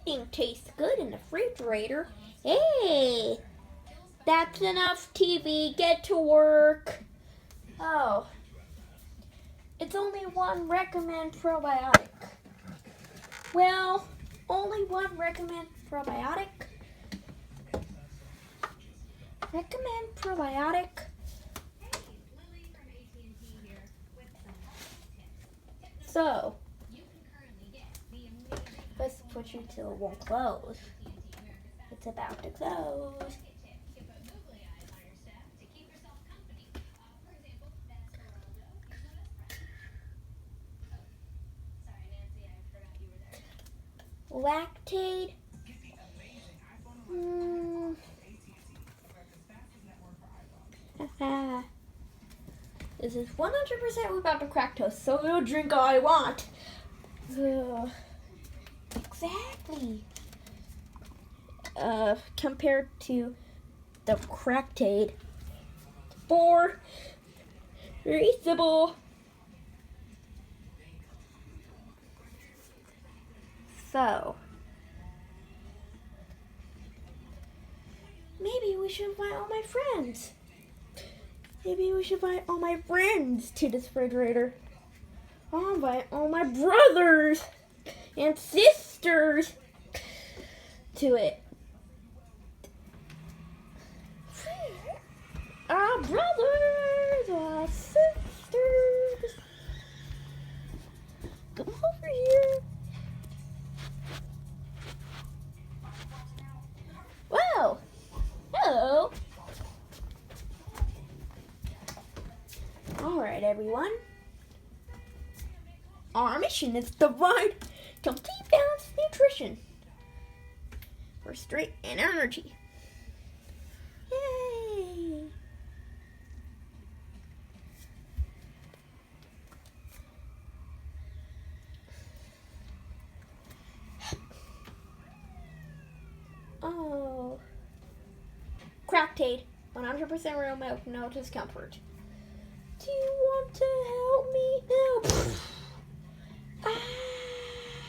everything tastes good in the refrigerator. Hey, that's enough TV. Get to work. Oh, it's only one recommend probiotic. Well, only one recommend probiotic. Recommend probiotic. So, let's put you till it won't close. It's about to close. Lactate. This is 100% without the crack toast, so I'll drink all I want. Exactly. Compared to the cracktid. For reasonable. So, maybe we should invite all my friends. Maybe we should invite all my friends to this refrigerator. I'll invite all my brothers and sisters to it. Our brothers, our sisters. Come over here. Well, hello. Alright, everyone. Our mission is to provide complete balanced nutrition for strength and energy. Yay! Oh. cracktid, 100% real milk, no discomfort. Do you want to help me? No.